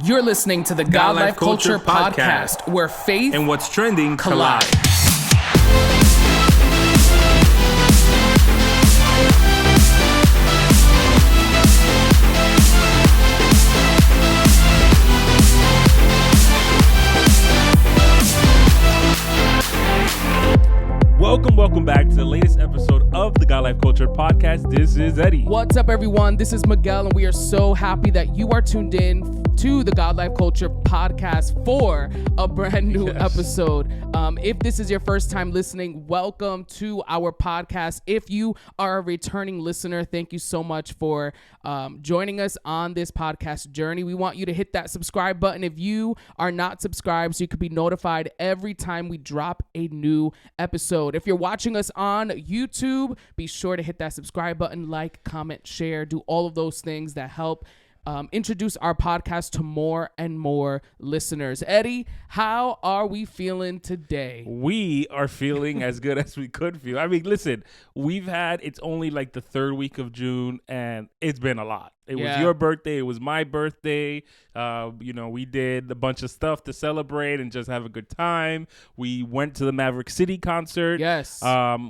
You're listening to the God Life Culture Podcast, where faith and what's trending collide. Welcome back to the latest episode of the God Life Culture Podcast. This is Eddie. What's up, everyone? This is Miguel, and we are so happy that you are tuned in to the God Life Culture Podcast for a brand new episode. If this is your first time listening, welcome to our podcast. If you are a returning listener, thank you so much for joining us on this podcast journey. We want you to hit that subscribe button if you are not subscribed, so you can be notified every time we drop a new episode. If you're watching us on YouTube, be sure to hit that subscribe button, like, comment, share, do all of those things that help introduce our podcast to more and more listeners. Eddie, how are we feeling today? We are feeling as good as we could feel. I mean, listen, it's only like the third week of June, and it's been a lot. It was your birthday. It was my birthday. We did a bunch of stuff to celebrate and just have a good time. We went to the Maverick City concert. Yes.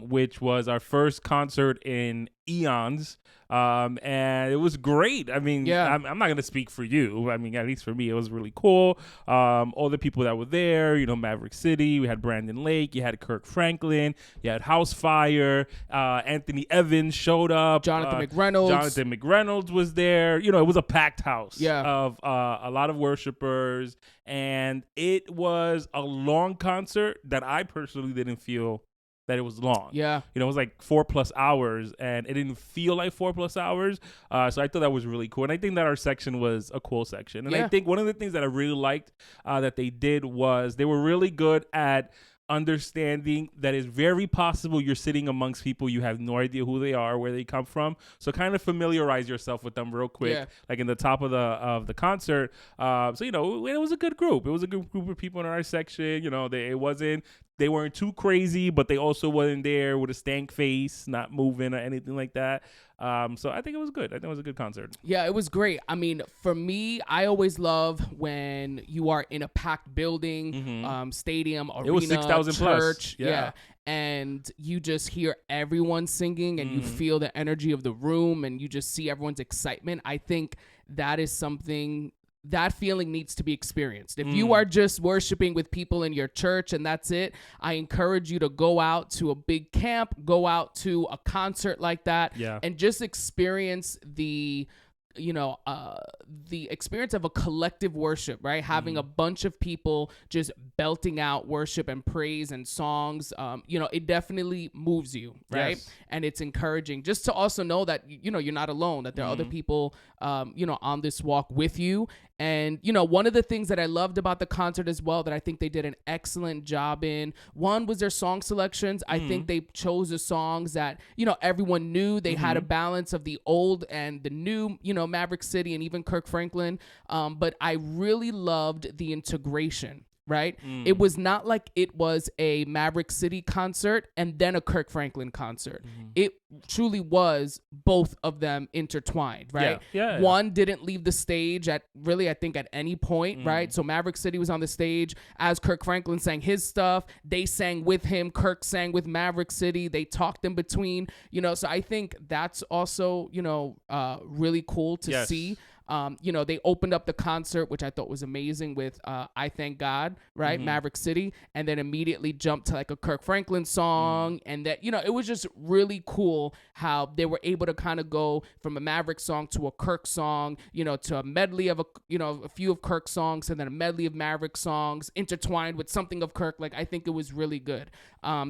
Which was our first concert in eons. And it was great. I mean, I'm not going to speak for you. I mean, at least for me, it was really cool. All the people that were there, Maverick City, we had Brandon Lake, you had Kirk Franklin, you had House Fire, Anthony Evans showed up. Jonathan McReynolds was there. It was a packed house of a lot of worshipers. And it was a long concert that I personally didn't feel that it was long. Yeah. It was like 4+ hours, and it didn't feel like 4+ hours. So I thought that was really cool. And I think that our section was a cool section. And I think one of the things that I really liked that they did was they were really good at understanding that it's very possible you're sitting amongst people you have no idea who they are, where they come from. So kind of familiarize yourself with them real quick, like in the top of the concert. So it was a good group. It was a good group of people in our section. They weren't too crazy, but they also wasn't there with a stank face, not moving or anything like that. So I think it was good. I think it was a good concert. Yeah, it was great. I mean, for me, I always love when you are in a packed building, stadium, arena, it was 6,000 church. plus. Yeah. And you just hear everyone singing and you feel the energy of the room and you just see everyone's excitement. I think that is something. That feeling needs to be experienced. If you are just worshiping with people in your church and that's it, I encourage you to go out to a big camp, go out to a concert like that, and just experience the experience of a collective worship, right? Having a bunch of people just belting out worship and praise and songs, it definitely moves you, right? Yes. And it's encouraging just to also know that, you're not alone, that there are other people, on this walk with you. And, one of the things that I loved about the concert as well that I think they did an excellent job in, one was their song selections. I think they chose the songs that, everyone knew. They had a balance of the old and the new, Maverick City and even Kirk Franklin. But I really loved the integration. Right? It was not like it was a Maverick City concert and then a Kirk Franklin concert. It truly was both of them intertwined, right? Yeah. One didn't leave the stage at any point, right? So Maverick City was on the stage as Kirk Franklin sang his stuff. They sang with him. Kirk sang with Maverick City. They talked in between, so I think that's also, really cool to see. They opened up the concert, which I thought was amazing, with I Thank God, right? Maverick City, and then immediately jumped to like a Kirk Franklin song. And that, it was just really cool how they were able to kind of go from a Maverick song to a Kirk song, to a medley of a few of Kirk songs and then a medley of Maverick songs intertwined with something of Kirk. Like, I think it was really good.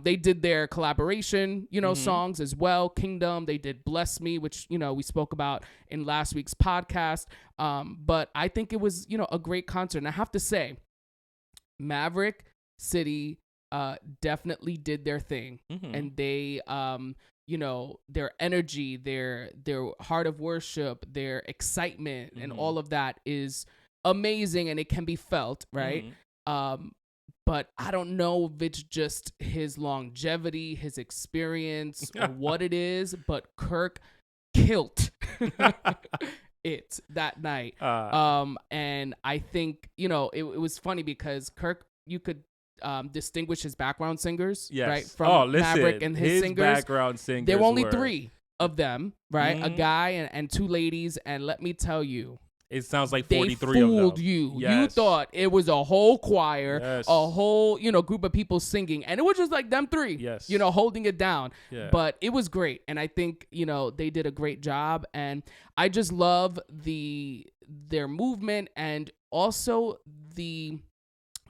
They did their collaboration, songs as well. Kingdom, they did Bless Me, which, we spoke about in last week's podcast. But I think it was, a great concert. And I have to say, Maverick City definitely did their thing. And they, their energy, their heart of worship, their excitement, and all of that is amazing, and it can be felt, right? But I don't know if it's just his longevity, his experience, or what it is, but Kirk killed it that night. And I think, you know, it was funny because Kirk, you could distinguish his background singers, right? From Maverick and his singers. Background singers. There were only 3 of them, right? A guy and 2 ladies. And let me tell you, it sounds like they 43 fooled of them. you. Yes. You thought it was a whole choir, Yes. a whole, you know, group of people singing, and it was just like them 3, Yes. you know, holding it down. Yeah. But it was great, and I think, you know, they did a great job, and I just love their movement and also the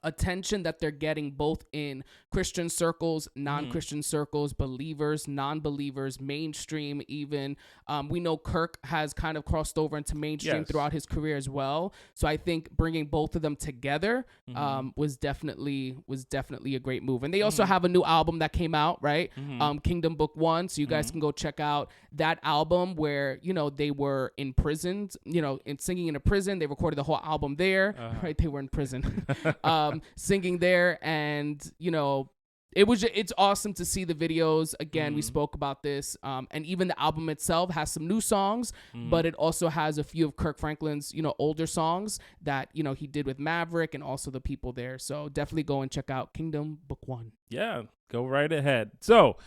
attention that they're getting both in Christian circles, non-Christian circles, believers, non-believers, mainstream even. We know Kirk has kind of crossed over into mainstream throughout his career as well. So I think bringing both of them together was definitely a great move. And they also have a new album that came out, right? Kingdom Book 1. So you guys can go check out that album where, you know, they were in prison, you know, in singing in a prison. They recorded the whole album there, right? They were in prison. Singing there, and you know, it's awesome to see the videos again. We spoke about this, and even the album itself has some new songs, but it also has a few of Kirk Franklin's, you know, older songs that, you know, he did with Maverick and also the people there. So definitely go and check out Kingdom Book 1. Yeah, go right ahead. So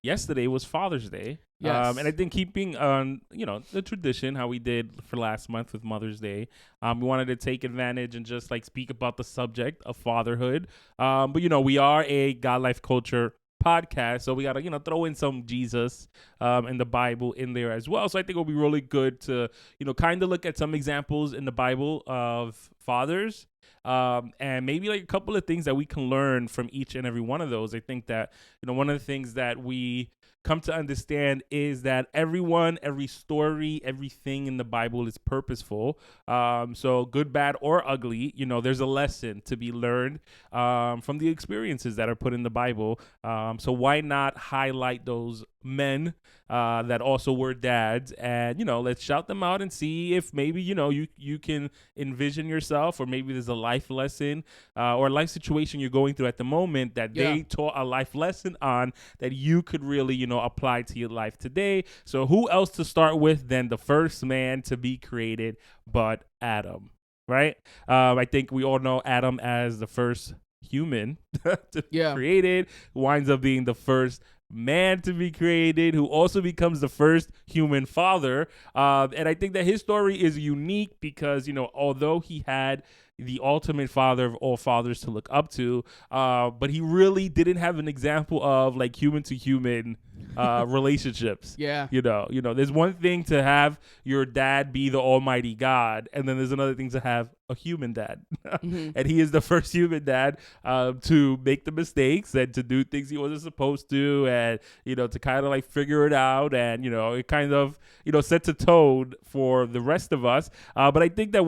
yesterday was Father's Day. Yes. And I think keeping on, you know, the tradition, how we did for last month with Mother's Day, we wanted to take advantage and just like speak about the subject of fatherhood. But, you know, we are a God Life Culture podcast, so we got to, you know, throw in some Jesus and the Bible in there as well. So I think it'll be really good to, you know, kind of look at some examples in the Bible of fathers. And maybe like a couple of things that we can learn from each and every one of those. I think that, you know, one of the things that we come to understand is that everyone, every story, everything in the Bible is purposeful. So good, bad, or ugly, you know, there's a lesson to be learned from the experiences that are put in the Bible. So why not highlight those men that also were dads, and, you know, let's shout them out and see if maybe, you know, you can envision yourself, or maybe there's a life lesson or a life situation you're going through at the moment that they taught a life lesson on that you could really, you know, apply to your life today. So who else to start with than the first man to be created but Adam, right? I think we all know Adam as the first human to be created, winds up being the first man to be created, who also becomes the first human father. And I think that his story is unique because, you know, although he had the ultimate father of all fathers to look up to, but he really didn't have an example of like human to human relationships. You know, there's one thing to have your dad be the almighty God, and then there's another thing to have a human dad. And he is the first human dad to make the mistakes and to do things he wasn't supposed to, and, you know, to kind of like figure it out, and, you know, it kind of, you know, sets a tone for the rest of us. But I think that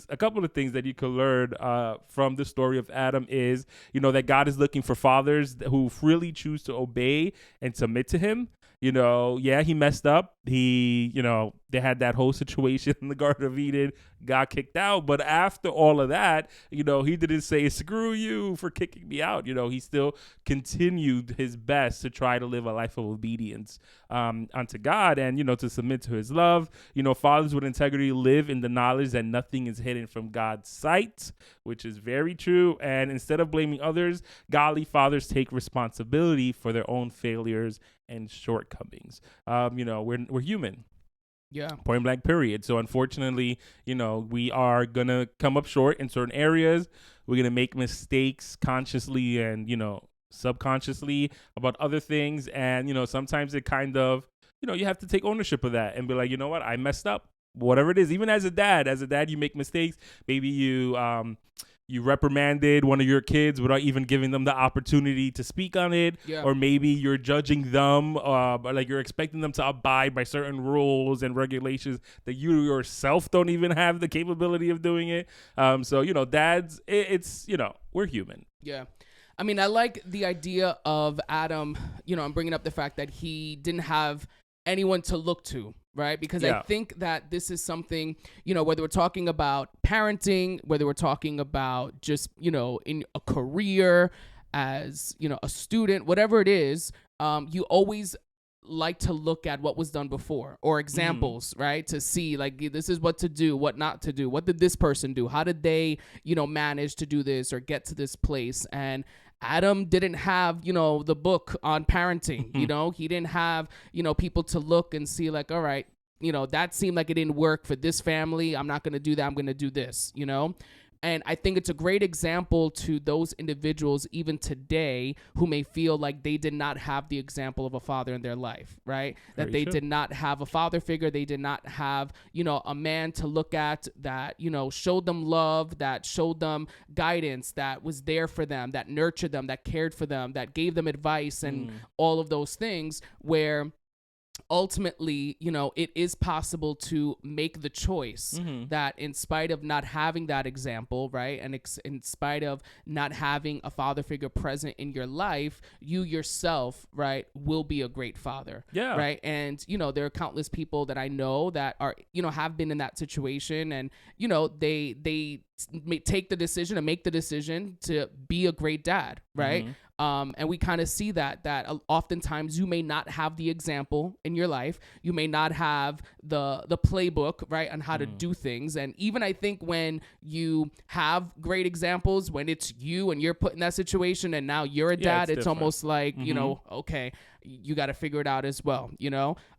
a couple of things that you can learn from the story of Adam is, you know, that God is looking for fathers who really choose to obey and submit to him. You know, he messed up. He, you know, they had that whole situation in the Garden of Eden, got kicked out. But after all of that, you know, he didn't say, screw you for kicking me out. You know, he still continued his best to try to live a life of obedience unto God, and, you know, to submit to his love. You know, fathers with integrity live in the knowledge that nothing is hidden from God's sight, which is very true. And instead of blaming others, godly fathers take responsibility for their own failures and shortcomings. You know, we're human. Point blank, period. So unfortunately, you know, we are going to come up short in certain areas. We're going to make mistakes consciously and, you know, subconsciously about other things. And, you know, sometimes it kind of, you know, you have to take ownership of that and be like, you know what, I messed up. Whatever it is, even as a dad, you make mistakes. Maybe you reprimanded one of your kids without even giving them the opportunity to speak on it. Or maybe you're judging them, but like you're expecting them to abide by certain rules and regulations that you yourself don't even have the capability of doing it. So, you know, dads, it's, you know, we're human. I mean, I like the idea of Adam, you know, I'm bringing up the fact that he didn't have anyone to look to, right? Because I think that this is something, you know, whether we're talking about parenting, whether we're talking about just, you know, in a career, as, you know, a student, whatever it is, you always like to look at what was done before or examples, right? To see like, this is what to do, what not to do. What did this person do? How did they, manage to do this or get to this place? And Adam didn't have, the book on parenting, he didn't have, people to look and see like, all right, that seemed like it didn't work for this family. I'm not going to do that. I'm going to do this, And I think it's a great example to those individuals, even today, who may feel like they did not have the example of a father in their life, right? That they did not have a father figure. They did not have, a man to look at that, showed them love, that showed them guidance, that was there for them, that nurtured them, that cared for them, that gave them advice and all of those things, where ultimately, it is possible to make the choice that in spite of not having that example, right, and in spite of not having a father figure present in your life, you yourself, right, will be a great father. Yeah. Right. And, there are countless people that I know that are, have been in that situation, and, they take the decision and make the decision to be a great dad, right? And we kind of see that oftentimes you may not have the example in your life. You may not have the playbook, right, on how to do things. And even I think when you have great examples, when it's you and you're put in that situation and now you're a dad, it's almost like, okay, you got to figure it out as well,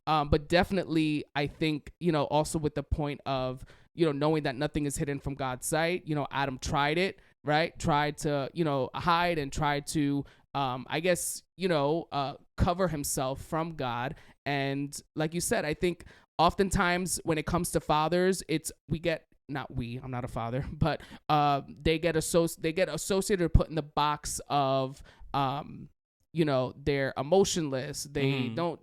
But definitely, I think, also with the point of, knowing that nothing is hidden from God's sight, Adam tried it, right? Tried to, hide and tried to, cover himself from God. And like you said, I think oftentimes when it comes to fathers, I'm not a father, but they get associated or put in the box of, they're emotionless, they don't,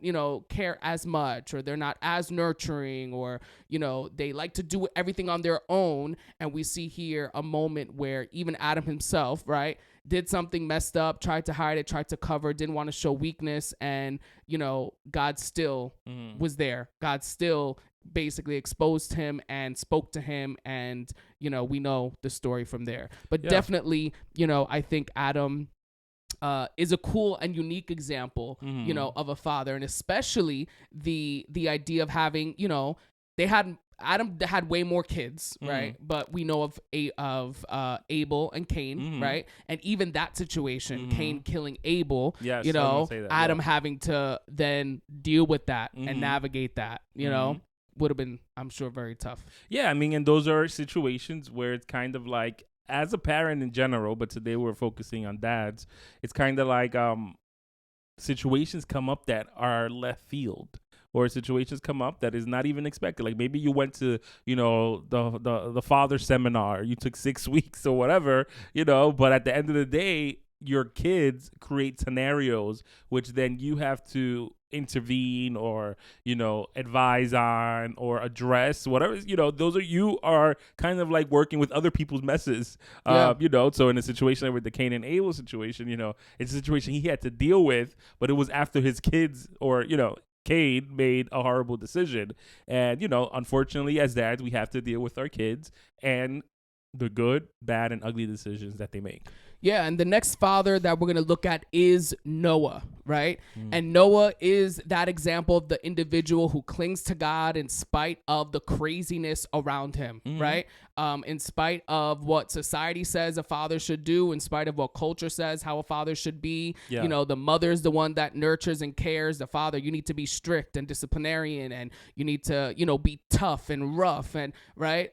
care as much, or they're not as nurturing, or, they like to do everything on their own. And we see here a moment where even Adam himself, right, did something messed up, tried to hide it, tried to cover, didn't want to show weakness. And, God still was there. God still basically exposed him and spoke to him. And, we know the story from there. But definitely, I think Adam is a cool and unique example, of a father, and especially the idea of having, Adam had way more kids, right? But we know of Abel and Cain, right? And even that situation, Cain killing Abel, Adam having to then deal with that and navigate that, would have been, I'm sure, very tough. Yeah, I mean, and those are situations where it's kind of like, as a parent in general, but today we're focusing on dads, it's kind of like situations come up that are left field, or situations come up that is not even expected. Like maybe you went to, the father seminar, you took 6 weeks or whatever, but at the end of the day, your kids create scenarios which then you have to intervene or, advise on or address, whatever, you are kind of like working with other people's messes, so in a situation like with the Cain and Abel situation, it's a situation he had to deal with, but it was after his kids or, Cain made a horrible decision. And, unfortunately, as dads, we have to deal with our kids and the good, bad, and ugly decisions that they make. Yeah, and the next father that we're going to look at is Noah, right? And Noah is that example of the individual who clings to God in spite of the craziness around him, right? In spite of what society says a father should do, in spite of what culture says how a father should be. The mother's the one that nurtures and cares. The father, you need to be strict and disciplinarian, and you need to, be tough and rough, and right?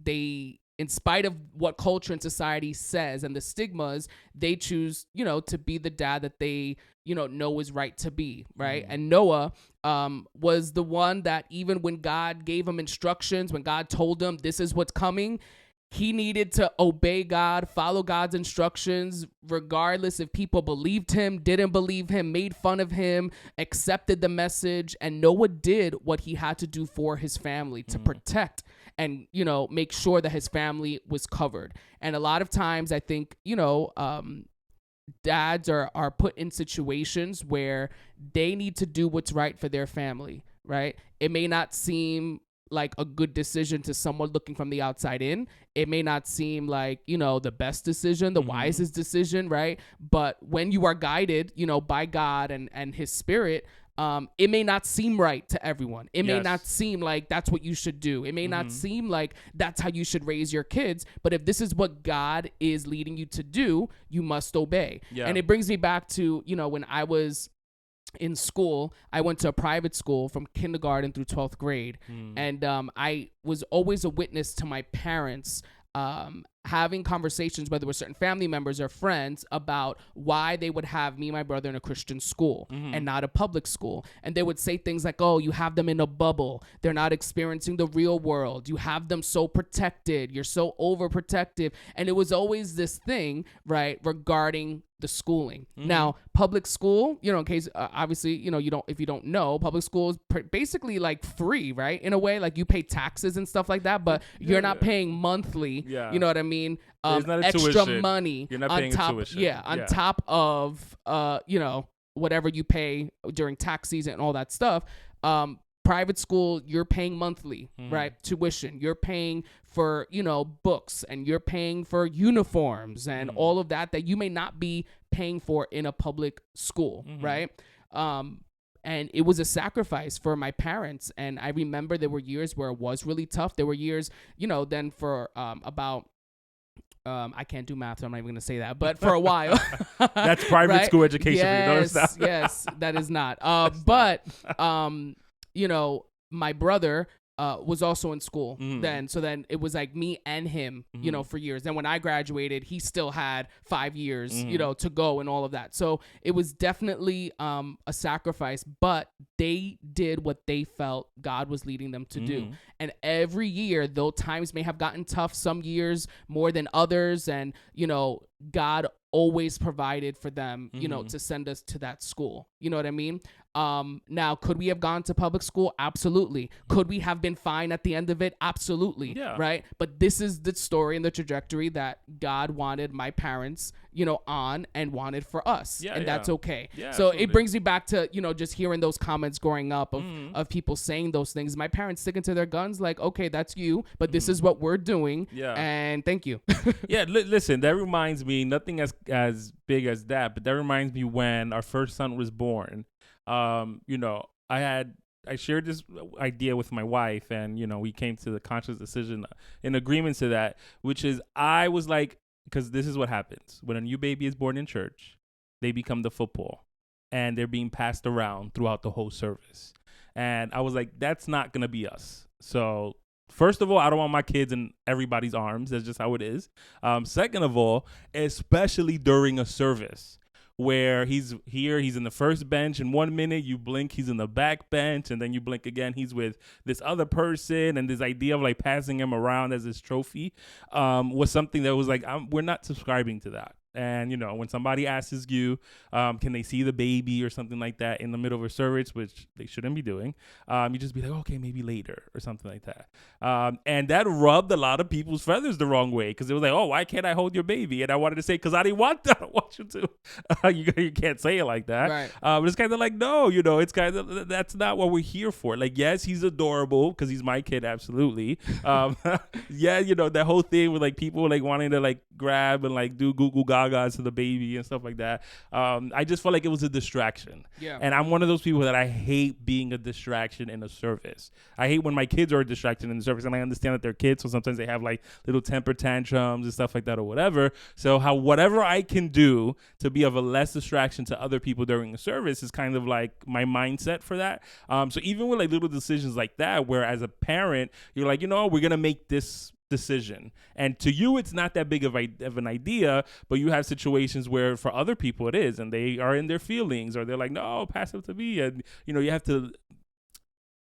They in spite of what culture and society says and the stigmas, they choose, to be the dad that they, know is right to be, right? And Noah was the one that even when God gave him instructions, when God told him this is what's coming, he needed to obey God, follow God's instructions, regardless if people believed him, didn't believe him, made fun of him, accepted the message. And Noah did what he had to do for his family to protect and, make sure that his family was covered. And a lot of times I think, dads are put in situations where they need to do what's right for their family, right? It may not seem like a good decision to someone looking from the outside in. It may not seem like, you know, the best decision, the wisest decision, right? But when you are guided, you know, by God and his spirit, it may not seem right to everyone. It may not seem like that's what you should do. It may not seem like that's how you should raise your kids. But if this is what God is leading you to do, you must obey. Yeah. And it brings me back to, you know, when I was in school, I went to a private school from kindergarten through 12th grade. And I was always a witness to my parents having conversations, whether with certain family members or friends, about why they would have me and my brother in a Christian school and not a public school. And they would say things like, oh, you have them in a bubble. They're not experiencing the real world. You have them so protected. You're so overprotective. And it was always this thing, right, regarding the schooling. Now, public school, you know, in case, obviously, you know, if you don't know, public school is basically like free, right? In a way, like you pay taxes and stuff like that, but you're not paying monthly. You know what I mean? Extra tuition. Money. You're not paying tuition. On top of, you know, whatever you pay during tax season and all that stuff. Private school, you're paying monthly, right? Tuition. You're paying for, you know, books, and you're paying for uniforms and all of that you may not be paying for in a public school, right? And it was a sacrifice for my parents. And I remember there were years where it was really tough. There were years, you know, then for about I can't do math, so I'm not even going to say that. But for a while. That's private right? school education. Yes, you notice that? Yes, that is not. But, you know, my brother was also in school then. So then it was like me and him, you know, for years. Then when I graduated, he still had 5 years, you know, to go and all of that. So it was definitely a sacrifice, but they did what they felt God was leading them to do. And every year, though times may have gotten tough, some years more than others, and, you know, God always provided for them, you know, to send us to that school. You know what I mean? Now, could we have gone to public school? Absolutely. Could we have been fine at the end of it? Absolutely. Yeah. Right. But this is the story and the trajectory that God wanted my parents, you know, on and wanted for us. Yeah, and that's okay. Yeah, so absolutely. It brings me back to, you know, just hearing those comments growing up of people saying those things. My parents sticking to their guns, like, okay, that's you, but this is what we're doing. Yeah. And thank you. Yeah. Listen, that reminds me, nothing as big as that, but that reminds me when our first son was born. You know, I shared this idea with my wife, and, you know, we came to the conscious decision in agreement to that, which is I was like, because this is what happens when a new baby is born in church, they become the football and they're being passed around throughout the whole service. And I was like, that's not going to be us. So first of all, I don't want my kids in everybody's arms. That's just how it is. Second of all, especially during a service, where he's in the first bench, and 1 minute you blink, he's in the back bench, and then you blink again, he's with this other person, and this idea of like passing him around as his trophy was something that was like, we're not subscribing to that. And, you know, when somebody asks you, can they see the baby or something like that in the middle of a service, which they shouldn't be doing, you just be like, okay, maybe later or something like that. And that rubbed a lot of people's feathers the wrong way, because it was like, oh, why can't I hold your baby? And I wanted to say, because I didn't want that. I want you to. You can't say it like that. Right. But it's kind of like, no, you know, it's kind of, that's not what we're here for. Like, yes, he's adorable because he's my kid. Absolutely. Yeah, you know, that whole thing with like people like wanting to like grab and like do Google Gagas to the baby and stuff like that. I just felt like it was a distraction. Yeah. And I'm one of those people that I hate being a distraction in a service. I hate when my kids are a distraction in the service, and I understand that they're kids, so sometimes they have like little temper tantrums and stuff like that or whatever. So whatever I can do to be of a less distraction to other people during the service is kind of like my mindset for that. So even with like little decisions like that, where as a parent, you're like, you know, we're going to make this decision, and to you it's not that big of an idea, but you have situations where for other people it is, and they are in their feelings, or they're like, no, pass it to me, and you know, you have to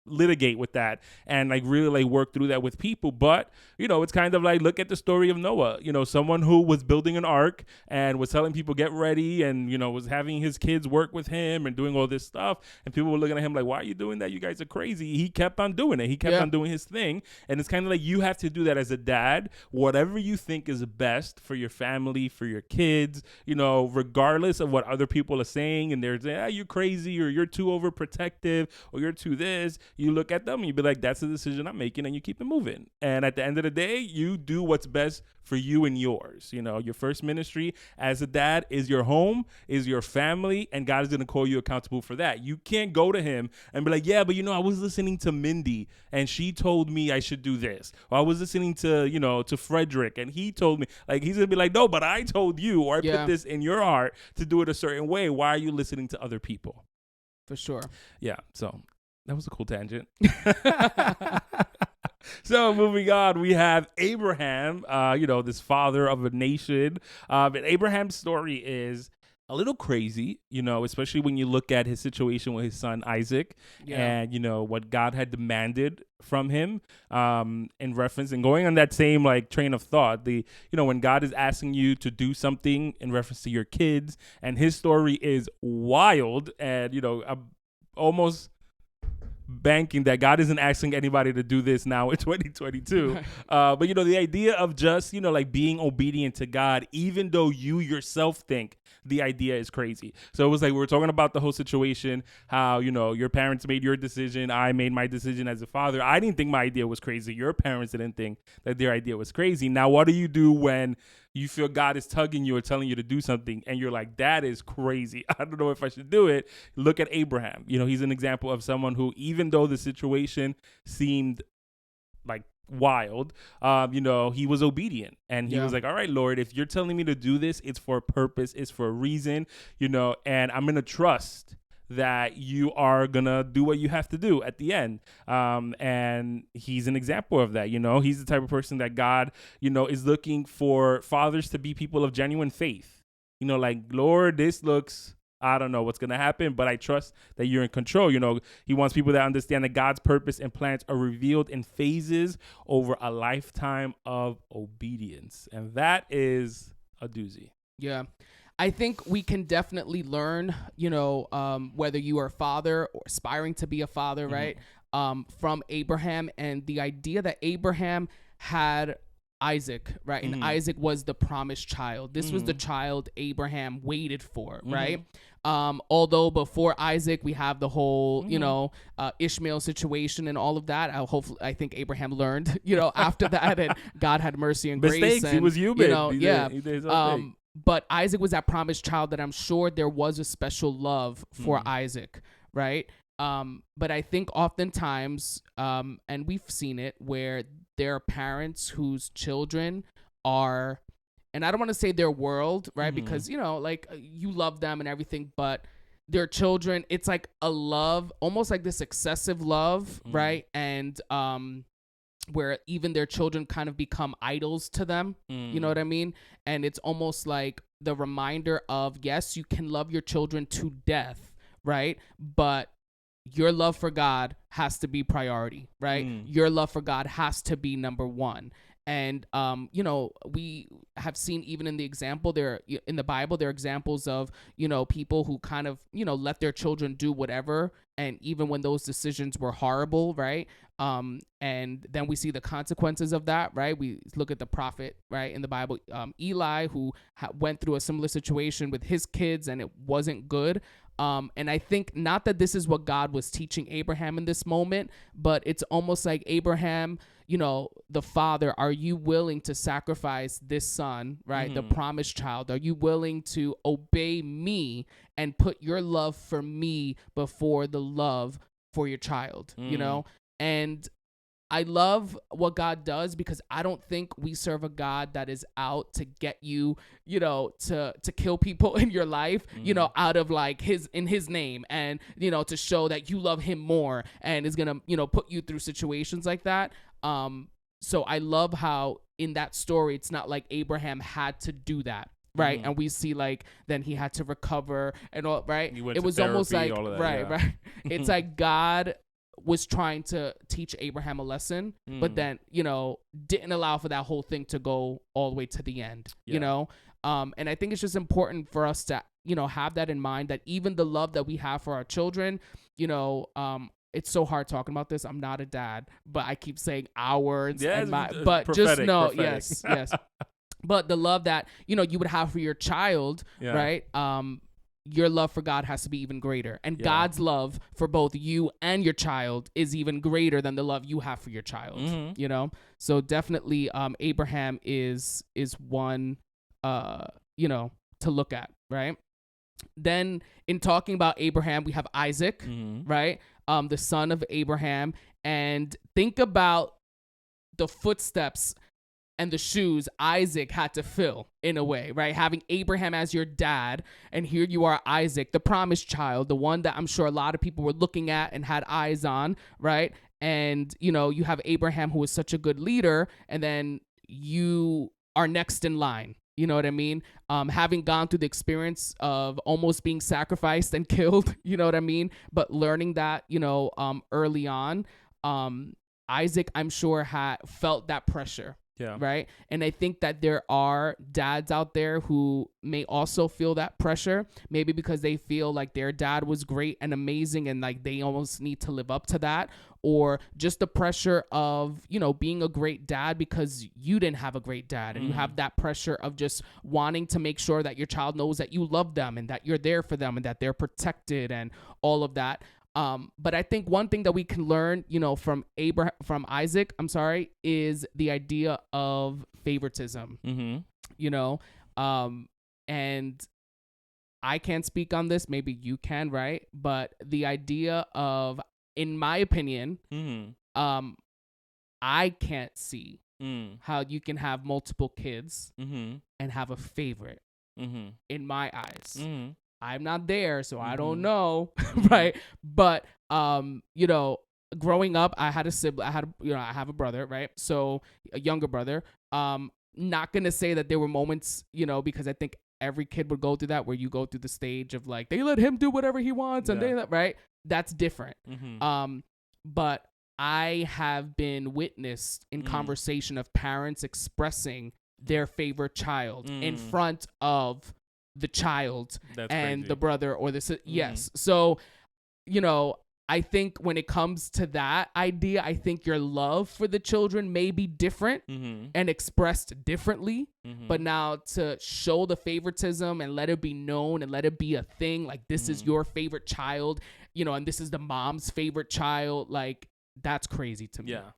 litigate with that and like really like work through that with people. But you know, it's kind of like, look at the story of Noah, you know, someone who was building an ark and was telling people get ready, and you know, was having his kids work with him and doing all this stuff, and people were looking at him like, why are you doing that? You guys are crazy. He kept on doing it. He kept on doing his thing. And it's kind of like, you have to do that as a dad, whatever you think is best for your family, for your kids, you know, regardless of what other people are saying, and they're saying, you're crazy, or you're too overprotective, or you're too this. you look at them and you be like, that's the decision I'm making, and you keep it moving. And at the end of the day, you do what's best for you and yours. You know, your first ministry as a dad is your home, is your family, and God is going to call you accountable for that. You can't go to him and be like, yeah, but I was listening to Mindy and she told me I should do this. Or I was listening to, to Frederick and he told me. Like, he's going to be like, no, but I told you, or I put this in your heart to do it a certain way. Why are you listening to other people? For sure. Yeah. So that was a cool tangent. So moving on, we have Abraham, this father of a nation. And Abraham's story is a little crazy, especially when you look at his situation with his son Isaac and, what God had demanded from him in reference and going on that same train of thought. When God is asking you to do something in reference to your kids, and his story is wild, and, I'm almost banking that God isn't asking anybody to do this now in 2022. But the idea of just, being obedient to God, even though you yourself think the idea is crazy. So it was like, we were talking about the whole situation, how, your parents made your decision. I made my decision as a father. I didn't think my idea was crazy. Your parents didn't think that their idea was crazy. Now, what do you do when you feel God is tugging you or telling you to do something and you're like, that is crazy, I don't know if I should do it? Look at Abraham. He's an example of someone who, even though the situation seemed like wild, he was obedient, and he was like, all right, Lord, if you're telling me to do this, it's for a purpose, it's for a reason, and I'm gonna trust that you are gonna do what you have to do at the end. And he's an example of that. He's the type of person that God, is looking for fathers to be people of genuine faith. Like, Lord, this looks, I don't know what's going to happen, but I trust that you're in control. He wants people that understand that God's purpose and plans are revealed in phases over a lifetime of obedience. And that is a doozy. Yeah. I think we can definitely learn, whether you are a father or aspiring to be a father, right, from Abraham, and the idea that Abraham had Isaac, right? And Isaac was the promised child. This was the child Abraham waited for, right? Although before Isaac, we have the whole, Ishmael situation and all of that. I think Abraham learned, after that, and God had mercy and grace. Mistakes. And, he was human. He did his own thing. But Isaac was that promised child that I'm sure there was a special love for Isaac, right? But I think oftentimes, and we've seen it, where there are parents whose children are, and I don't want to say their world, right? Because, you love them and everything, but their children, it's like a love, almost like this excessive love, right? And where even their children kind of become idols to them, you know what I mean? And it's almost like the reminder of, yes, you can love your children to death, right? But your love for God has to be priority, right? Your love for God has to be number one. And, we have seen even in the example there in the Bible, there are examples of, people who kind of, let their children do whatever. And even when those decisions were horrible, right? And then we see the consequences of that, right? We look at the prophet, right, in the Bible, Eli, who went through a similar situation with his kids, and it wasn't good. And I think not that this is what God was teaching Abraham in this moment, but it's almost like, Abraham, the father, are you willing to sacrifice this son, right? The promised child. Are you willing to obey me and put your love for me before the love for your child, And I love what God does, because I don't think we serve a God that is out to get you, to kill people in your life, out of in his name, and, to show that you love him more, and is going to, put you through situations like that. So I love how in that story, it's not like Abraham had to do that. Right. And we see then he had to recover and all, right. It was therapy, almost like, that, right. It's like God was trying to teach Abraham a lesson, but then, didn't allow for that whole thing to go all the way to the end, and I think it's just important for us to, have that in mind, that even the love that we have for our children, it's so hard talking about this. I'm not a dad, but I keep saying ours, and but prophetic, just know, prophetic. yes. But the love that, you would have for your child, right? your love for God has to be even greater. And God's love for both you and your child is even greater than the love you have for your child, you know? So definitely Abraham is one, you know, to look at, right? Then in talking about Abraham, we have Isaac, right? The son of Abraham. And think about the footsteps and the shoes Isaac had to fill in a way, right? Having Abraham as your dad, and here you are, Isaac, the promised child, the one that I'm sure a lot of people were looking at and had eyes on, right? And, you know, you have Abraham, who is such a good leader, and then you are next in line. You know what I mean? Having gone through the experience of almost being sacrificed and killed, you know what I mean? But learning that, you know, early on, Isaac, I'm sure, had felt that pressure. Yeah. Right. And I think that there are dads out there who may also feel that pressure, maybe because they feel like their dad was great and amazing and like they almost need to live up to that, or just the pressure of, you know, being a great dad because you didn't have a great dad, and you have that pressure of just wanting to make sure that your child knows that you love them and that you're there for them and that they're protected and all of that. But I think one thing that we can learn, you know, from Isaac, is the idea of favoritism, you know, and I can't speak on this. Maybe you can, right? But the idea of, in my opinion, I can't see how you can have multiple kids and have a favorite in my eyes. I'm not there, so I don't know, right? But you know, growing up, I had a sibling. I have a brother, right? So a younger brother. Not gonna say that there were moments, you know, because I think every kid would go through that, where you go through the stage of like they let him do whatever he wants, and they let, right? That's different. But I have been witnessed in conversation of parents expressing their favorite child in front of the child. That's and crazy. The brother or the yes. So, you know, I think when it comes to that idea, I think your love for the children may be different and expressed differently. But now to show the favoritism and let it be known and let it be a thing, like this is your favorite child, you know, and this is the mom's favorite child, like that's crazy to me. Yeah.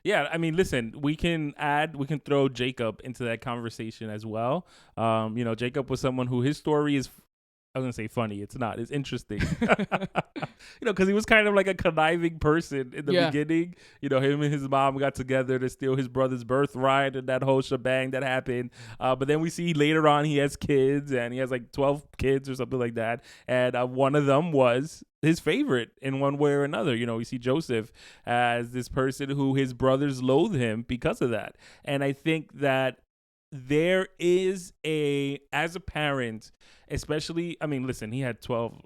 Yeah, I mean, listen, we can throw Jacob into that conversation as well. You know, Jacob was someone who his story is, I was going to say funny. It's not. It's interesting. You know, because he was kind of like a conniving person in the beginning. You know, him and his mom got together to steal his brother's birthright and that whole shebang that happened. But then we see later on he has kids, and he has like 12 kids or something like that. And one of them was his favorite in one way or another. You know, we see Joseph as this person who his brothers loathe him because of that. And I think that there is as a parent, especially, I mean, listen, he had 12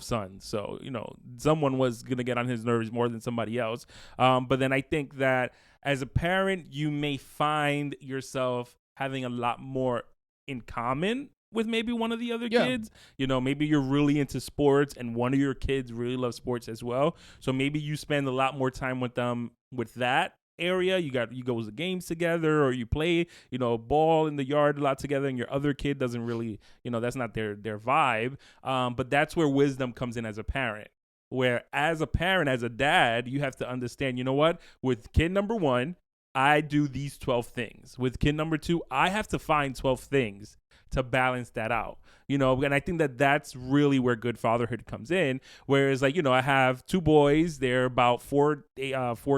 sons. So, you know, someone was going to get on his nerves more than somebody else. But then I think that as a parent, you may find yourself having a lot more in common with maybe one of the other kids. You know, maybe you're really into sports and one of your kids really loves sports as well. So maybe you spend a lot more time with them with that area. You go to games together, or you play, you know, ball in the yard a lot together, and your other kid doesn't really, you know, that's not their vibe. But that's where wisdom comes in as a parent. Where as a parent, as a dad, you have to understand, you know what, with kid number 1, I do these 12 things. With kid number 2, I have to find 12 things to balance that out, you know, and I think that that's really where good fatherhood comes in. Whereas, like, you know, I have 2 boys, they're about 4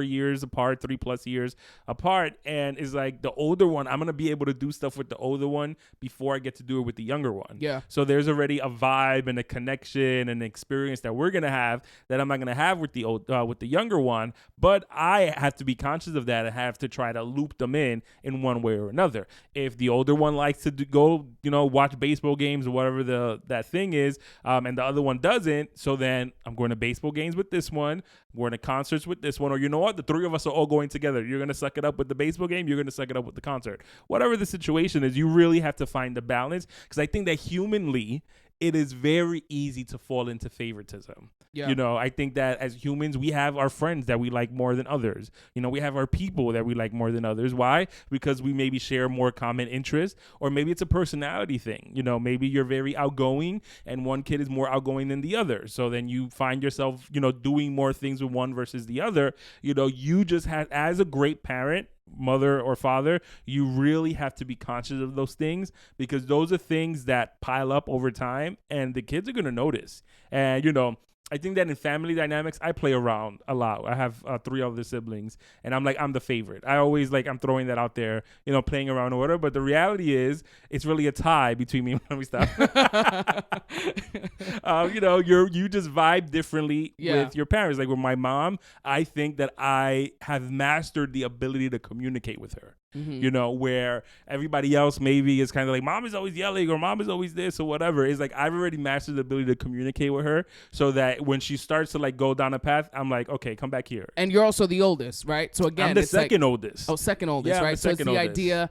years apart, 3+ years apart, and it's like the older one, I'm gonna be able to do stuff with the older one before I get to do it with the younger one. Yeah. So there's already a vibe and a connection and an experience that we're gonna have that I'm not gonna have with the with the younger one, but I have to be conscious of that and have to try to loop them in one way or another. If the older one likes to go, you know, watch baseball games or whatever that thing is, and the other one doesn't, so then I'm going to baseball games with this one, we're going to concerts with this one, or you know what, the 3 of us are all going together. You're going to suck it up with the baseball game, you're going to suck it up with the concert. Whatever the situation is, you really have to find the balance, because I think that humanly it is very easy to fall into favoritism. Yeah. You know, I think that as humans, we have our friends that we like more than others. You know, we have our people that we like more than others. Why? Because we maybe share more common interests, or maybe it's a personality thing. You know, maybe you're very outgoing and one kid is more outgoing than the other. So then you find yourself, you know, doing more things with one versus the other. You know, you just have, as a great parent, mother or father, you really have to be conscious of those things, because those are things that pile up over time and the kids are going to notice. And, you know, I think that in family dynamics, I play around a lot. I have 3 other siblings, and I'm the favorite. I always I'm throwing that out there, you know, playing around or whatever. But the reality is, it's really a tie between me and when we stop. You know, you just vibe differently with your parents. Like with my mom, I think that I have mastered the ability to communicate with her. Mm-hmm. You know, where everybody else maybe is kind of like, mom is always yelling or mom is always this or whatever. It's like I've already mastered the ability to communicate with her, so that when she starts to go down a path, I'm like, okay, come back here. And you're also the oldest, right? So again, I'm the second oldest. Oh, second oldest, right? So it's the idea,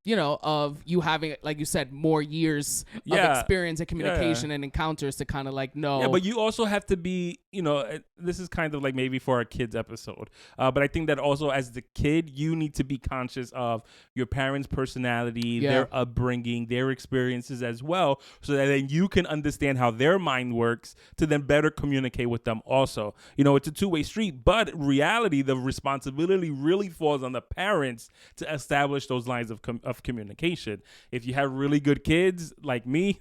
you know, of you having, like you said, more years of experience and communication and encounters to kind of know. Yeah, but you also have to be, you know, this is kind of maybe for a kids episode, but I think that also as the kid, you need to be conscious of your parents' personality, their upbringing, their experiences as well, so that then you can understand how their mind works to then better communicate with them also. You know, it's a two-way street, but in reality, the responsibility really falls on the parents to establish those lines of communication. If you have really good kids like me,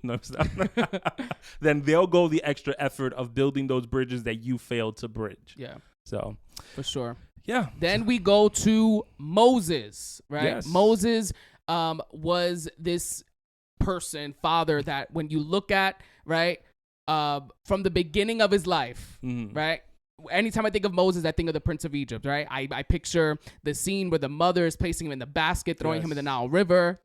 then they'll go the extra effort of building those bridges that you failed to bridge. Yeah. So for sure. Yeah. Then we go to Moses, right? Yes. Moses was this father that when you look at, right, from the beginning of his life, right? Anytime I think of Moses, I think of the Prince of Egypt, right? I picture the scene where the mother is placing him in the basket, throwing him in the Nile River,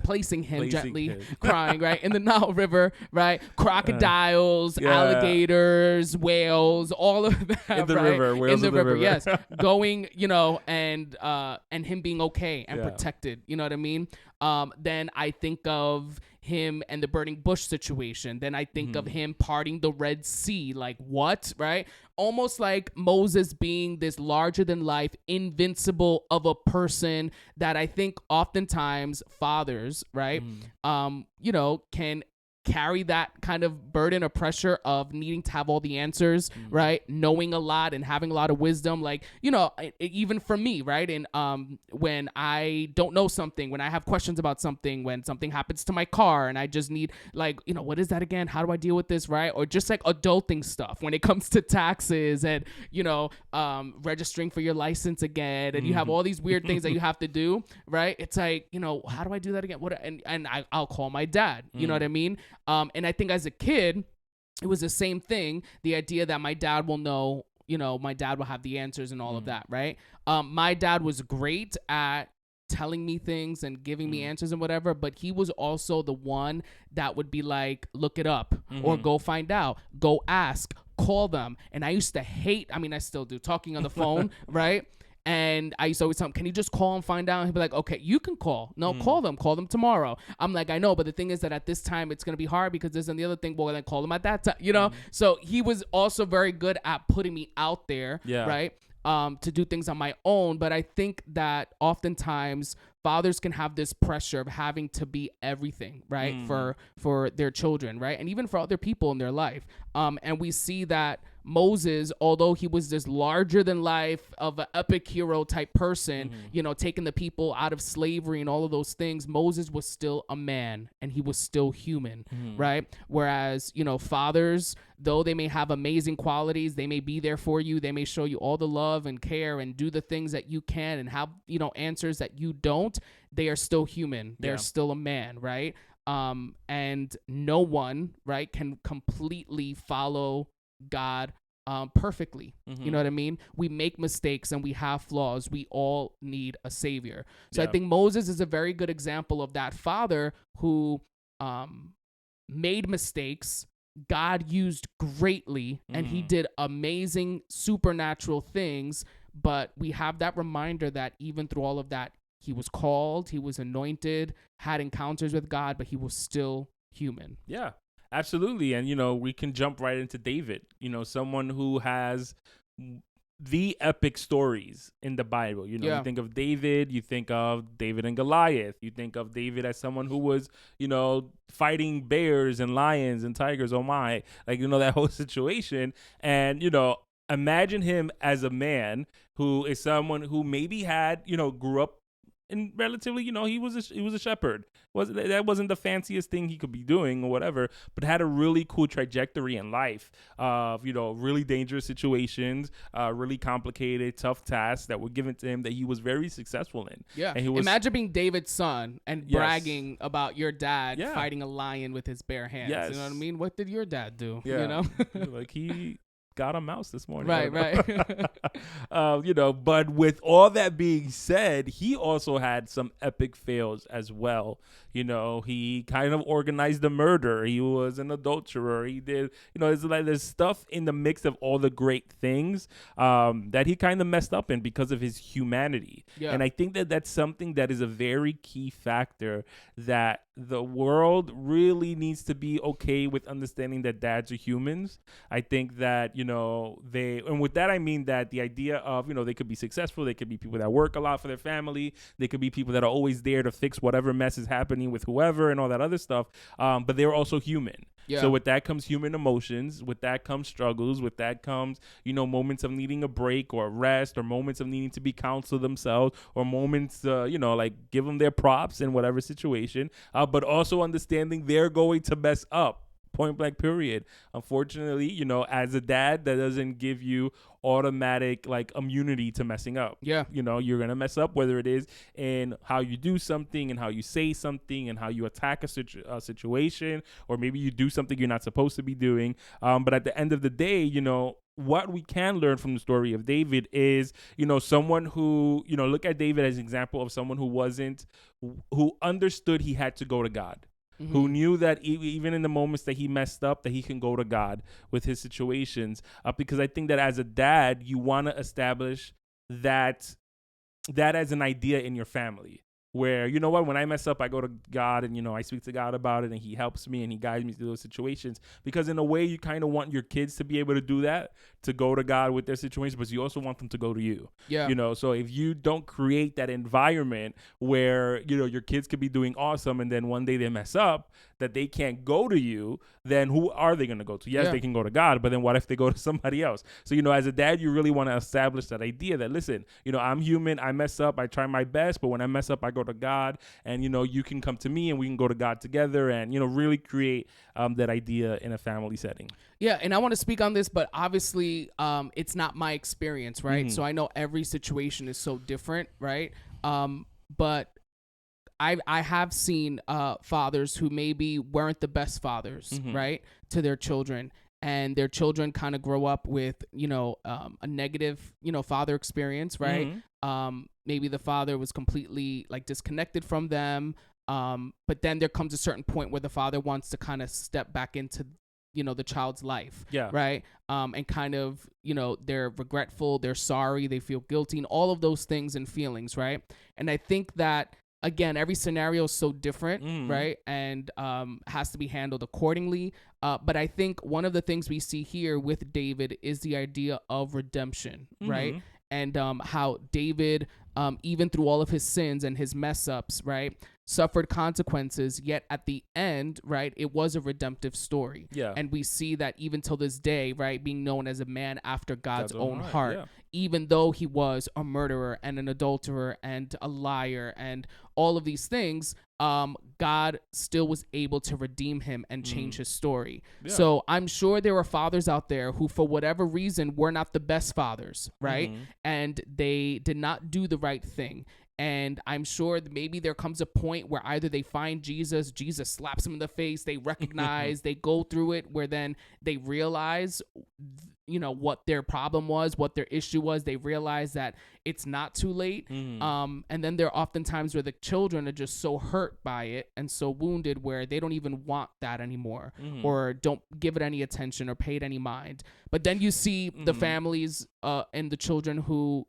placing him gently, crying, right? In the Nile River, right? Crocodiles, alligators, whales, all of that, in the river, whales in the river, yes. Going, you know, and him being okay and protected, you know what I mean? Then I think of him and the burning bush situation. Then I think of him parting the Red Sea. Like what, right? Almost like Moses being this larger than life, invincible of a person that I think oftentimes fathers, right, you know, can carry that kind of burden or pressure of needing to have all the answers, right? Knowing a lot and having a lot of wisdom. Like, you know, even for me, right? And when I don't know something, when I have questions about something, when something happens to my car and I just need you know, what is that again? How do I deal with this, right? Or just adulting stuff when it comes to taxes and, you know, registering for your license again. And you have all these weird things that you have to do, right? It's like, you know, how do I do that again? And I'll call my dad, you know what I mean? And I think as a kid, it was the same thing. The idea that my dad will know, you know, my dad will have the answers and all of that, right? My dad was great at telling me things and giving me answers and whatever, but he was also the one that would be like, look it up or go find out, go ask, call them. And I used to hate, I mean, I still do, talking on the phone, right? And I used to always tell him, can you just call and find out? And he'd be like, okay, you can call. No, call them tomorrow. I'm like, I know, but the thing is that at this time, it's going to be hard because this and the other thing. Well, then call them at that time, you know? So he was also very good at putting me out there, right? To do things on my own. But I think that oftentimes fathers can have this pressure of having to be everything, right? For their children, right? And even for other people in their life. And we see that Moses, although he was this larger than life of an epic hero type person, you know, taking the people out of slavery and all of those things, Moses was still a man and he was still human, right? Whereas, you know, fathers, though they may have amazing qualities, they may be there for you, they may show you all the love and care and do the things that you can and have, you know, answers that you don't, they are still human. They're still a man, right? And no one, right, can completely follow God perfectly. You know what I mean? We make mistakes and we have flaws. We all need a savior. So I think Moses is a very good example of that father who made mistakes, God used greatly, and he did amazing supernatural things. But we have that reminder that even through all of that, he was called, he was anointed, had encounters with God, but he was still human. Yeah. Absolutely. And, you know, we can jump right into David, you know, someone who has the epic stories in the Bible. You know, you think of David, you think of David and Goliath, you think of David as someone who was, you know, fighting bears and lions and tigers. Oh my, like, you know, that whole situation. And, you know, imagine him as a man who is someone who maybe had, you know, grew up in relatively, you know, he was a shepherd. That wasn't the fanciest thing he could be doing or whatever, but had a really cool trajectory in life of, you know, really dangerous situations, really complicated, tough tasks that were given to him that he was very successful in. Yeah. And he was, imagine being David's son and bragging about your dad fighting a lion with his bare hands. Yes. You know what I mean? What did your dad do? Yeah. You know? Like he got a mouse this morning. Right. You know, but with all that being said, he also had some epic fails as well. You know, he kind of organized the murder. He was an adulterer. He did, you know, it's like there's stuff in the mix of all the great things that he kind of messed up in because of his humanity. Yeah. And I think that that's something that is a very key factor that the world really needs to be okay with understanding that dads are humans. I think that, you know, and with that, I mean that the idea of, you know, they could be successful. They could be people that work a lot for their family. They could be people that are always there to fix whatever mess is happening with whoever and all that other stuff. But they're also human. Yeah. So with that comes human emotions. With that comes struggles. With that comes, you know, moments of needing a break or rest, or moments of needing to be counseled themselves, or moments, you know, like give them their props in whatever situation. But also understanding they're going to mess up. Point blank, period. Unfortunately, you know, as a dad, that doesn't give you automatic like immunity to messing up. Yeah. You know, you're going to mess up, whether it is in how you do something and how you say something and how you attack a situation, or maybe you do something you're not supposed to be doing. But at the end of the day, you know, what we can learn from the story of David is, you know, someone who, you know, look at David as an example of someone who understood he had to go to God. Mm-hmm. Who knew that even in the moments that he messed up, that he can go to God with his situations. Because I think that as a dad, you want to establish that as an idea in your family. Where, you know what, when I mess up, I go to God and, you know, I speak to God about it and he helps me and he guides me through those situations. Because in a way, you kind of want your kids to be able to do that, to go to God with their situations, but you also want them to go to you. Yeah. You know, so if you don't create that environment where, you know, your kids could be doing awesome and then one day they mess up, that they can't go to you, then who are they going to go to? Yes, they can go to God, but then what if they go to somebody else? So, you know, as a dad, you really want to establish that idea that, listen, you know, I'm human, I mess up, I try my best, but when I mess up, I go to God, and, you know, you can come to me and we can go to God together and, you know, really create that idea in a family setting. Yeah, and I want to speak on this, but obviously it's not my experience, right? Mm-hmm. So I know every situation is so different, right? But I have seen fathers who maybe weren't the best fathers, mm-hmm. right, to their children, and their children kind of grow up with, you know, a negative, you know, father experience, right? Mm-hmm. Maybe the father was completely like disconnected from them, but then there comes a certain point where the father wants to kind of step back into, you know, the child's life, right? And kind of, you know, they're regretful, they're sorry, they feel guilty, and all of those things and feelings, right? And I think that, again, every scenario is so different, right? And has to be handled accordingly. But I think one of the things we see here with David is the idea of redemption, right? And how David, even through all of his sins and his mess ups, right, suffered consequences, yet at the end, right, it was a redemptive story. Yeah. And we see that even till this day, right, being known as a man after God's own heart, even though he was a murderer and an adulterer and a liar and all of these things, God still was able to redeem him and change his story. Yeah. So I'm sure there are fathers out there who, for whatever reason, were not the best fathers, right? And they did not do the right thing. And I'm sure that maybe there comes a point where either they find Jesus slaps them in the face, they recognize, they go through it, where then they realize, you know, what their problem was, what their issue was. They realize that it's not too late. And then there are often times where the children are just so hurt by it and so wounded where they don't even want that anymore, or don't give it any attention or pay it any mind. But then you see the families and the children who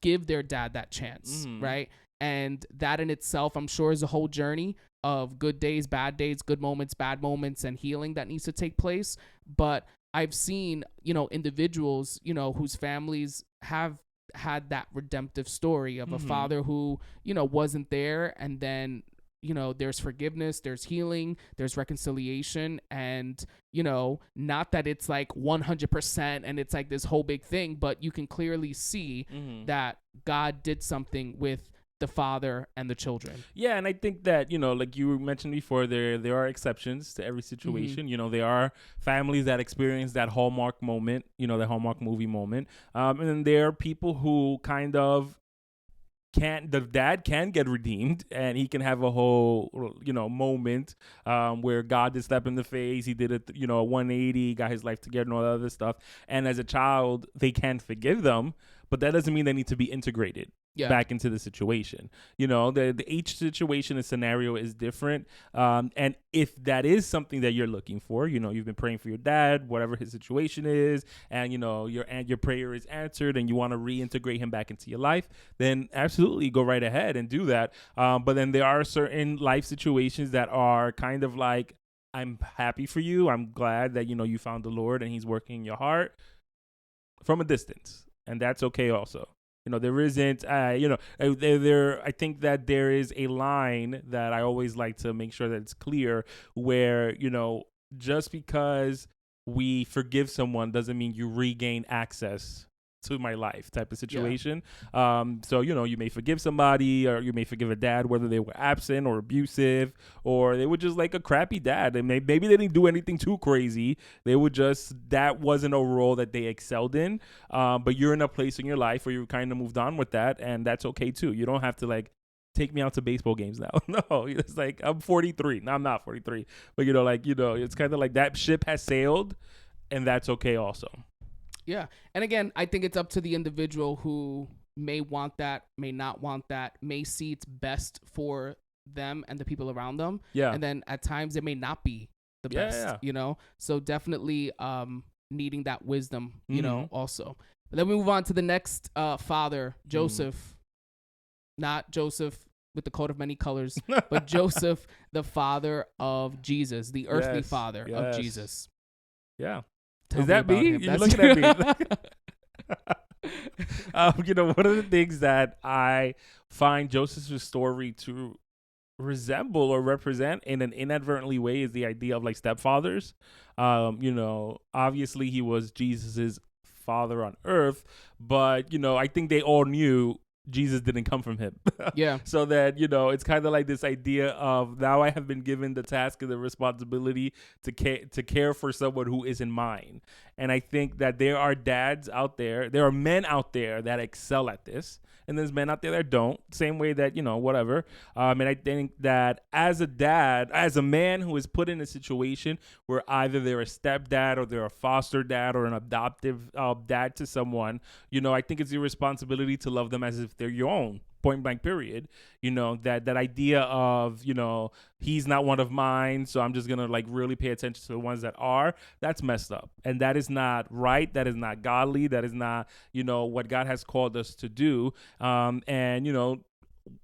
give their dad that chance, right? And that in itself, I'm sure, is a whole journey of good days, good moments, bad moments, and healing that needs to take place. But I've seen, individuals, whose families have had that redemptive story of a father who, wasn't there, and then, there's forgiveness, there's healing, there's reconciliation, and, not that it's like 100% and it's like this whole big thing, but you can clearly see that God did something with the father and the children. Yeah, and I think that, like you mentioned before, there are exceptions to every situation. There are families that experience that Hallmark moment, the Hallmark movie moment. And then there are people who kind of the dad can get redeemed, and he can have a whole, moment where God did slap in the face. He did it, a 180, got his life together and all that other stuff. And as a child, they can forgive them, but that doesn't mean they need to be integrated back into the situation. Each situation and scenario is different. And if that is something that you're looking for, you've been praying for your dad, whatever his situation is, and your prayer is answered and you want to reintegrate him back into your life, then absolutely go right ahead and do that. But then there are certain life situations that are kind of like, I'm happy for you. I'm glad that, you found the Lord and he's working in your heart from a distance. And that's okay also. There isn't, I think that there is a line that I always like to make sure that it's clear where, just because we forgive someone doesn't mean you regain access to my life type of situation. So, you may forgive somebody, or you may forgive a dad, whether they were absent or abusive, or they were just like a crappy dad. And maybe they didn't do anything too crazy. They were just, that wasn't a role that they excelled in. But you're in a place in your life where you kind of moved on with that. And that's okay too. You don't have to like take me out to baseball games now. No, it's like, I'm 43. No, I'm not 43. But, it's kind of like that ship has sailed, and that's okay also. Yeah. And again, I think it's up to the individual who may want that, may not want that, may see it's best for them and the people around them. Yeah. And then at times it may not be the best, So definitely needing that wisdom, also. But then we move on to the next father, Joseph. Not Joseph with the coat of many colors, but Joseph, the father of Jesus, the earthly father of Jesus. Yeah. Tell Is that me? You're looking at me. One of the things that I find Joseph's story to resemble or represent in an inadvertently way is the idea of like stepfathers. Obviously he was Jesus's father on earth, but I think they all knew Jesus didn't come from him. Yeah. So that, it's kind of like this idea of, now I have been given the task and the responsibility to care for someone who isn't mine. And I think that there are dads out there, there are men out there that excel at this, and there's men out there that don't. Same way that, whatever. And I think that as a dad, as a man who is put in a situation where either they're a stepdad or they're a foster dad or an adoptive dad to someone, I think it's your responsibility to love them as if they're your own. Point blank period. That idea of, he's not one of mine, so I'm just gonna like really pay attention to the ones that are, that's messed up. And that is not right. That is not godly. That is not, what God has called us to do.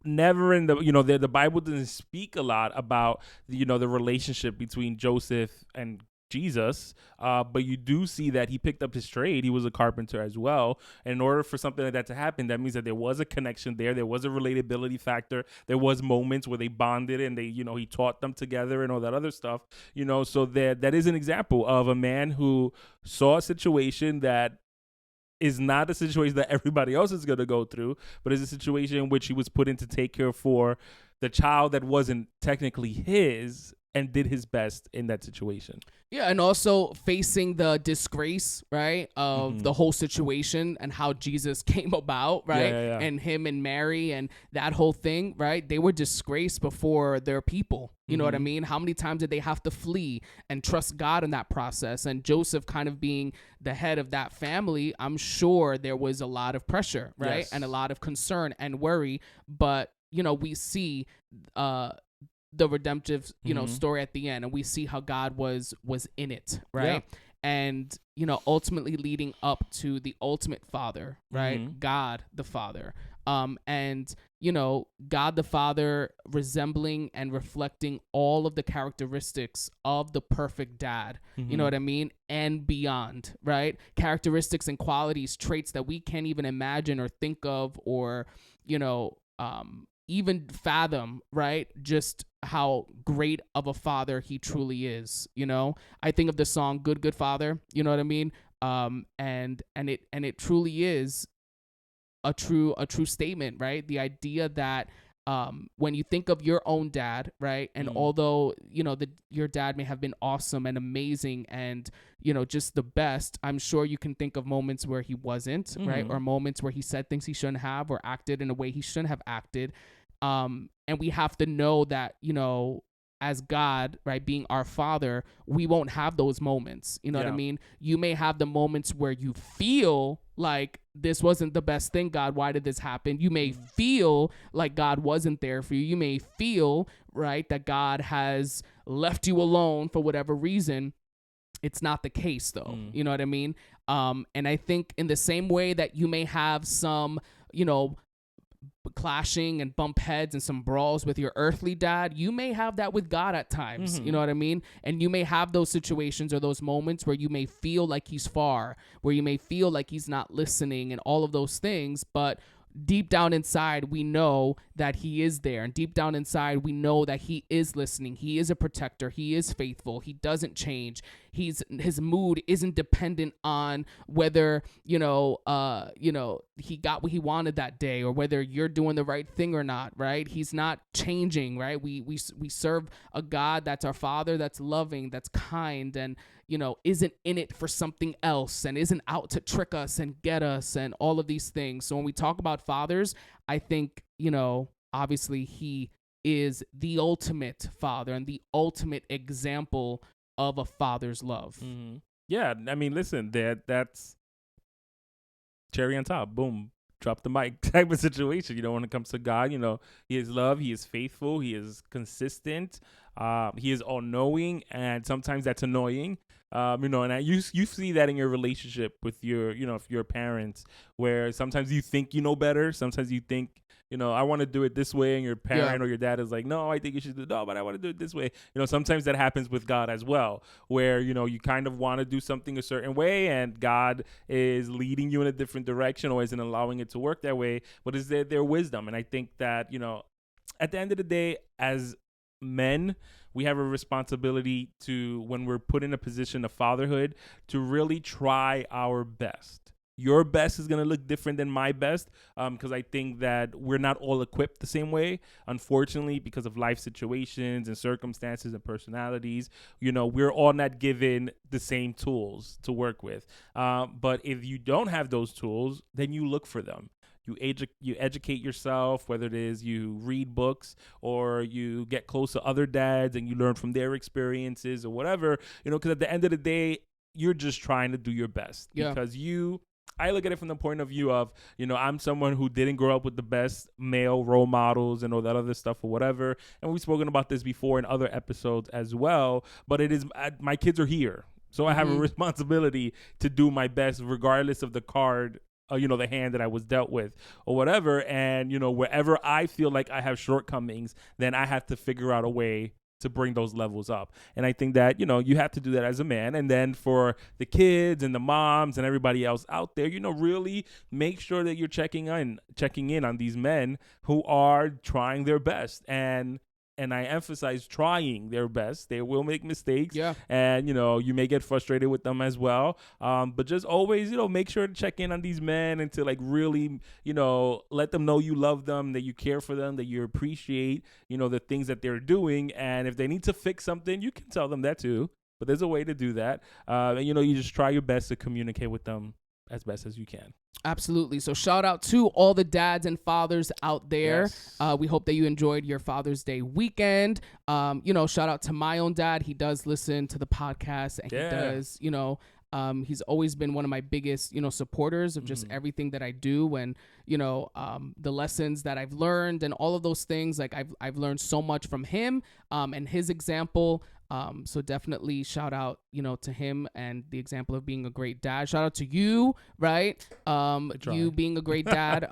Never in the Bible doesn't speak a lot about, the relationship between Joseph and Jesus, but you do see that he picked up his trade. He was a carpenter as well. And in order for something like that to happen, that means that there was a connection there. There was a relatability factor. There was moments where they bonded and they, he taught them together and all that other stuff, so that is an example of a man who saw a situation that is not a situation that everybody else is going to go through, but is a situation in which he was put in to take care for the child that wasn't technically his, and did his best in that situation. Yeah, and also facing the disgrace, right, of the whole situation and how Jesus came about, right, Yeah. and him and Mary and that whole thing, right? They were disgraced before their people. You know what I mean? How many times did they have to flee and trust God in that process? And Joseph kind of being the head of that family, I'm sure there was a lot of pressure, right, Yes. and a lot of concern and worry. But, we see the redemptive, story at the end, and we see how God was in it, right? Yeah. And, ultimately leading up to the ultimate father, right? God, the Father. And God the Father resembling and reflecting all of the characteristics of the perfect dad, you know what I mean? And beyond, right? Characteristics and qualities, traits that we can't even imagine or think of or, even fathom, right? Just how great of a father he truly is, I think of the song Good Father, you know what I mean? And it truly is a true statement, right? The idea that when you think of your own dad, right? And although, your dad may have been awesome and amazing and, just the best, I'm sure you can think of moments where he wasn't, right? Or moments where he said things he shouldn't have or acted in a way he shouldn't have acted. And we have to know that, as God, right, being our father, we won't have those moments. You know what I mean? You may have the moments where you feel like this wasn't the best thing, God. Why did this happen? You may feel like God wasn't there for you. You may feel, right, that God has left you alone for whatever reason. It's not the case, though. You know what I mean? And I think in the same way that you may have some, clashing and bump heads and some brawls with your earthly dad, you may have that with God at times. You know what I mean? And you may have those situations or those moments where you may feel like he's far, where you may feel like he's not listening and all of those things, but deep down inside, we know that he is there. And deep down inside, we know that he is listening. He is a protector. He is faithful. He doesn't change. His mood isn't dependent on whether, he got what he wanted that day or whether you're doing the right thing or not, right? He's not changing, right? We serve a God that's our Father, that's loving, that's kind, and isn't in it for something else and isn't out to trick us and get us and all of these things. So when we talk about fathers, I think, obviously he is the ultimate father and the ultimate example of a father's love. Yeah, I mean, listen, that's cherry on top. Boom. Drop the mic type of situation. When it comes to God, he is love, he is faithful, he is consistent, he is all-knowing, and sometimes that's annoying. And you see that in your relationship with your parents, where sometimes you think you know better, sometimes you think, I want to do it this way, and your parent or your dad is like, no, I think you should do no, but I want to do it this way. Sometimes that happens with God as well, where you kind of want to do something a certain way, and God is leading you in a different direction or isn't allowing it to work that way, but is their wisdom. And I think that at the end of the day, as men, we have a responsibility to, when we're put in a position of fatherhood, to really try our best. Your best is going to look different than my best, because I think that we're not all equipped the same way, unfortunately, because of life situations and circumstances and personalities. We're all not given the same tools to work with. But if you don't have those tools, then you look for them. You educate yourself, whether it is you read books or you get close to other dads and you learn from their experiences or whatever, because at the end of the day, you're just trying to do your best. Because I look at it from the point of view of, I'm someone who didn't grow up with the best male role models and all that other stuff or whatever. And we've spoken about this before in other episodes as well. But it is, my kids are here. So I have a responsibility to do my best regardless of the card, the hand that I was dealt with or whatever. And, wherever I feel like I have shortcomings, then I have to figure out a way to bring those levels up. And I think that, you have to do that as a man. And then for the kids and the moms and everybody else out there, really make sure that you're checking in on these men who are trying their best. And I emphasize trying their best. They will make mistakes. Yeah. And, you may get frustrated with them as well. But just always, make sure to check in on these men and to really, let them know you love them, that you care for them, that you appreciate, the things that they're doing. And if they need to fix something, you can tell them that too. But there's a way to do that. And, you just try your best to communicate with them as best as you can. Absolutely. So shout out to all the dads and fathers out there. Yes. We hope that you enjoyed your Father's Day weekend. Shout out to my own dad. He does listen to the podcast, and he does, he's always been one of my biggest, supporters of just everything that I do, and, the lessons that I've learned and all of those things. Like I've learned so much from him, and his example. So definitely shout out, to him and the example of being a great dad. Shout out to you, right? You being a great dad,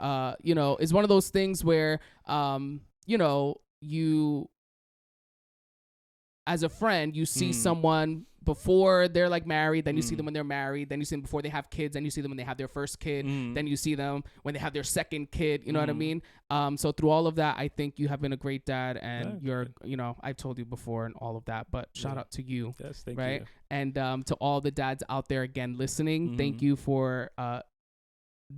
is one of those things where, you, as a friend, you see someone before they're like married, then you see them when they're married, then you see them before they have kids, then you see them when they have their first kid, then you see them when they have their second kid, you know what I mean? So through all of that, I think you have been a great dad, and you're, I've told you before and all of that, but shout out to you. Yes, thank right? you. And to all the dads out there again listening, thank you for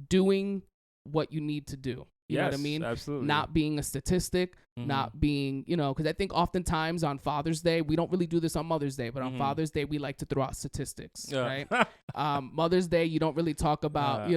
doing what you need to do. You know what I mean? Absolutely. Not being a statistic, not being, because I think oftentimes on Father's Day, we don't really do this on Mother's Day, but on Father's Day, we like to throw out statistics, right? Mother's Day, you don't really talk about,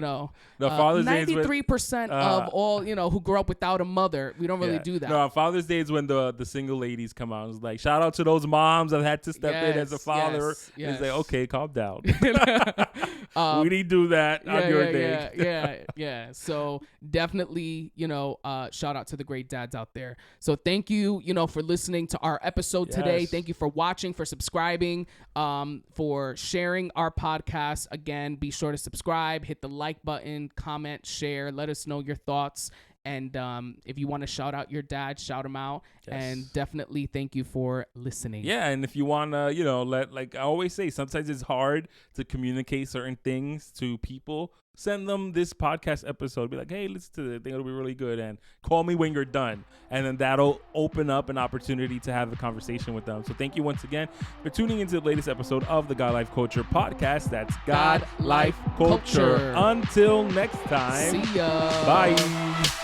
Father's Day 93% of all, who grew up without a mother. We don't really do that. No, Father's Day is when the single ladies come out. It's like, shout out to those moms that had to step in as a father. Yes. It's like, okay, calm down. We need to do that on your day. Yeah. So definitely, shout out to the great dads out there. So thank you, for listening to our episode today. Thank you for watching, for subscribing, for sharing our podcast. Again, be sure to subscribe, hit the like button, comment, share, let us know your thoughts. And if you want to shout out your dad, shout him out. Yes. And definitely thank you for listening. Yeah, and if you want to, like I always say, sometimes it's hard to communicate certain things to people. Send them this podcast episode. Be like, hey, listen to it. I think it'll be really good. And call me when you're done. And then that'll open up an opportunity to have a conversation with them. So thank you once again for tuning into the latest episode of the God Life Culture podcast. That's God Life Culture. Until next time. See ya. Bye.